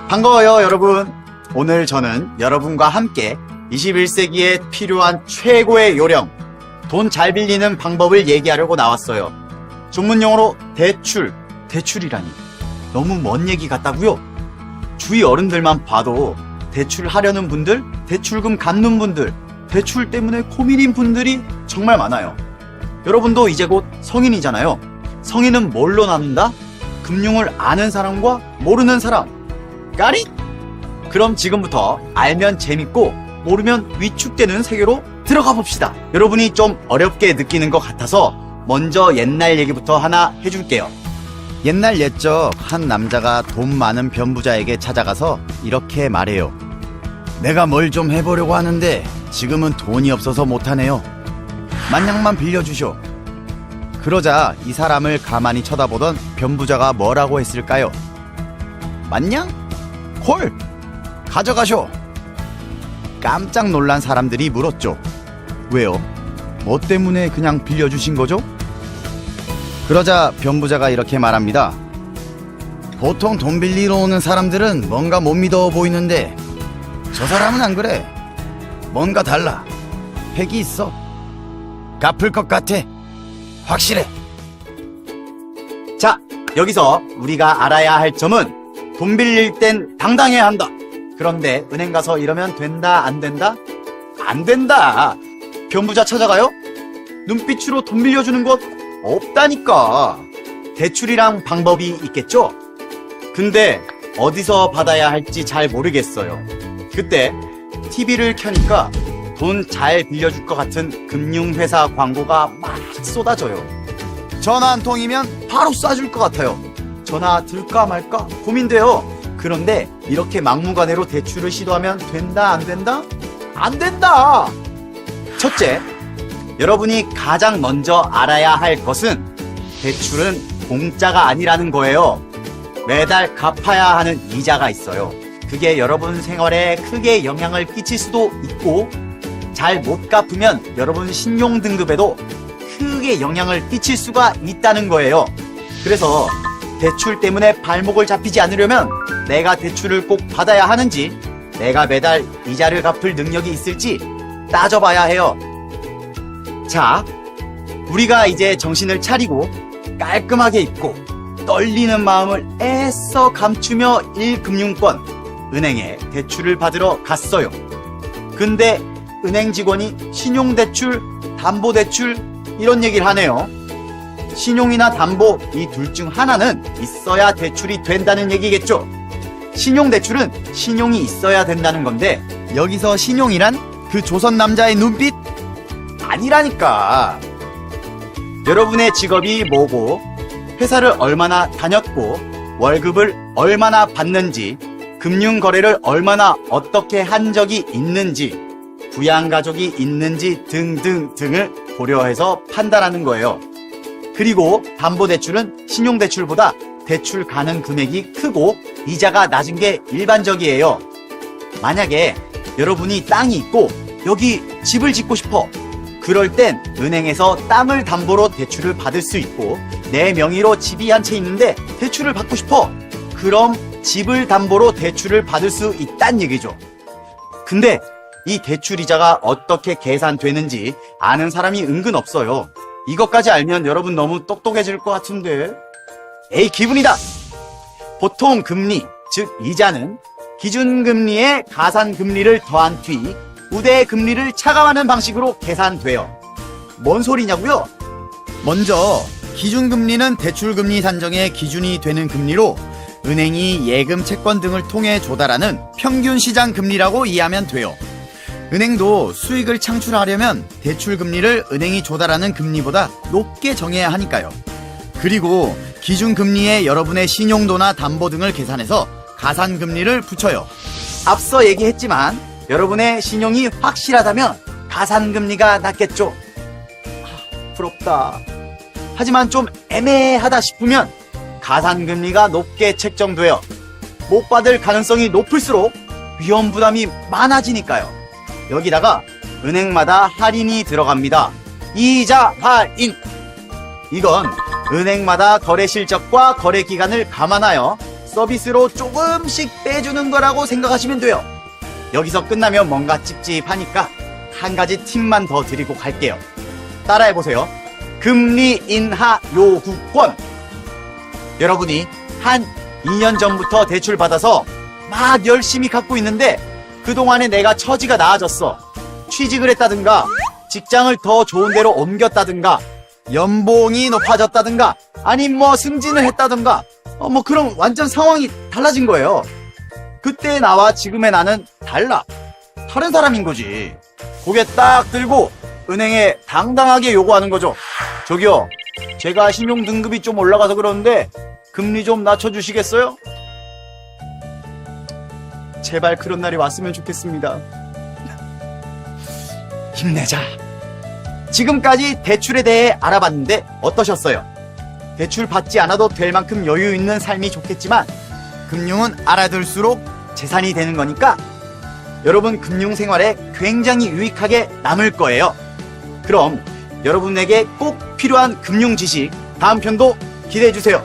반가워요, 여러분. 오늘 저는 여러분과 함께 21세기에 필요한 최고의 요령, 돈 잘 빌리는 방법을 얘기하려고 나왔어요. 전문용어로 대출이라니 너무 먼 얘기 같다고요? 주위 어른들만 봐도 대출하려는 분들, 대출금 갚는 분들, 대출 때문에 고민인 분들이 정말 많아요. 여러분도 이제 곧 성인이잖아요. 성인은 뭘로 나눈다? 금융을 아는 사람과 모르는 사람. 까리? 그럼 지금부터 알면 재밌고 모르면 위축되는 세계로 들어가 봅시다. 여러분이 좀 어렵게 느끼는 것 같아서 먼저 옛날 얘기부터 하나 해줄게요. 옛날 옛적 한 남자가 돈 많은 변부자에게 찾아가서 이렇게 말해요. 내가 뭘 좀 해보려고 하는데 지금은 돈이 없어서 못하네요. 만냥만 빌려주쇼. 그러자 이 사람을 가만히 쳐다보던 변부자가 뭐라고 했을까요? 만냥? 콜! 가져가쇼! 깜짝 놀란 사람들이 물었죠. 왜요? 뭐 때문에 그냥 빌려주신 거죠? 그러자 변부자가 이렇게 말합니다. 보통 돈 빌리러 오는 사람들은 뭔가 못 믿어 보이는데 저 사람은 안 그래. 뭔가 달라. 핵이 있어. 갚을 것 같아. 확실해. 자, 여기서 우리가 알아야 할 점은 돈 빌릴 땐 당당해야 한다. 그런데 은행 가서 이러면 된다, 안 된다? 안 된다. 변부자 찾아가요? 눈빛으로 돈 빌려주는 것 없다니까. 대출이랑 방법이 있겠죠? 근데 어디서 받아야 할지 잘 모르겠어요. 그때 TV를 켜니까 돈 잘 빌려줄 것 같은 금융회사 광고가 막 쏟아져요. 전화 한 통이면 바로 쏴줄 것 같아요. 전화 들까 말까 고민돼요. 그런데 이렇게 막무가내로 대출을 시도하면 된다, 안 된다? 안 된다! 첫째, 여러분이 가장 먼저 알아야 할 것은 대출은 공짜가 아니라는 거예요. 매달 갚아야 하는 이자가 있어요. 그게 여러분 생활에 크게 영향을 끼칠 수도 있고 잘 못 갚으면 여러분 신용 등급에도 크게 영향을 끼칠 수가 있다는 거예요. 그래서 대출 때문에 발목을 잡히지 않으려면 내가 대출을 꼭 받아야 하는지, 내가 매달 이자를 갚을 능력이 있을지 따져봐야 해요. 자, 우리가 이제 정신을 차리고 깔끔하게 입고 떨리는 마음을 애써 감추며 1금융권 은행에 대출을 받으러 갔어요. 근데 은행 직원이 신용대출, 담보대출 이런 얘기를 하네요. 신용이나 담보 이 둘 중 하나는 있어야 대출이 된다는 얘기겠죠. 신용대출은 신용이 있어야 된다는 건데 여기서 신용이란 그 조선 남자의 눈빛? 아니라니까. 여러분의 직업이 뭐고 회사를 얼마나 다녔고 월급을 얼마나 받는지 금융거래를 얼마나 어떻게 한 적이 있는지 부양가족이 있는지 등등등을 고려해서 판단하는 거예요. 그리고 담보대출은 신용대출보다 대출 가능 금액이 크고 이자가 낮은 게 일반적이에요. 만약에 여러분이 땅이 있고 여기 집을 짓고 싶어. 그럴 땐 은행에서 땅을 담보로 대출을 받을 수 있고 내 명의로 집이 한 채 있는데 대출을 받고 싶어. 그럼 집을 담보로 대출을 받을 수 있다는 얘기죠. 근데 이 대출 이자가 어떻게 계산되는지 아는 사람이 은근 없어요. 이것까지 알면 여러분 너무 똑똑해질 것 같은데. 에이, 기분이다. 보통 금리, 즉 이자는 기준금리에 가산금리를 더한 뒤 우대금리를 차감하는 방식으로 계산돼요. 뭔 소리냐고요? 먼저 기준금리는 대출금리 산정의 기준이 되는 금리로 은행이 예금, 채권 등을 통해 조달하는 평균 시장 금리라고 이해하면 돼요. 은행도 수익을 창출하려면 대출금리를 은행이 조달하는 금리보다 높게 정해야 하니까요. 그리고 기준금리에 여러분의 신용도나 담보 등을 계산해서 가산금리를 붙여요. 앞서 얘기했지만 여러분의 신용이 확실하다면 가산금리가 낮겠죠. 부럽다. 하지만 좀 애매하다 싶으면 가산금리가 높게 책정돼요. 못 받을 가능성이 높을수록 위험 부담이 많아지니까요. 여기다가 은행마다 할인이 들어갑니다. 이자 할인. 이건 은행마다 거래 실적과 거래 기간을 감안하여 서비스로 조금씩 빼주는 거라고 생각하시면 돼요. 여기서 끝나면 뭔가 찝찝하니까 한 가지 팁만 더 드리고 갈게요. 따라해보세요. 금리 인하 요구권. 여러분이 한 2년 전부터 대출 받아서 막 열심히 갚고 있는데 그동안에 내가 처지가 나아졌어. 취직을 했다든가 직장을 더 좋은 데로 옮겼다든가 연봉이 높아졌다든가 아님 뭐 승진을 했다든가 뭐 그런 완전 상황이 달라진 거예요. 그때 나와 지금의 나는 달라. 다른 사람인 거지. 고개 딱 들고 은행에 당당하게 요구하는 거죠. 저기요, 제가 신용 등급이 좀 올라가서 그러는데 금리 좀 낮춰주시겠어요? 제발 그런 날이 왔으면 좋겠습니다. 힘내자. 지금까지 대출에 대해 알아봤는데 어떠셨어요? 대출 받지 않아도 될 만큼 여유 있는 삶이 좋겠지만 금융은 알아둘수록 재산이 되는 거니까 여러분 금융 생활에 굉장히 유익하게 남을 거예요. 그럼 여러분에게 꼭 필요한 금융 지식 다음 편도 기대해 주세요.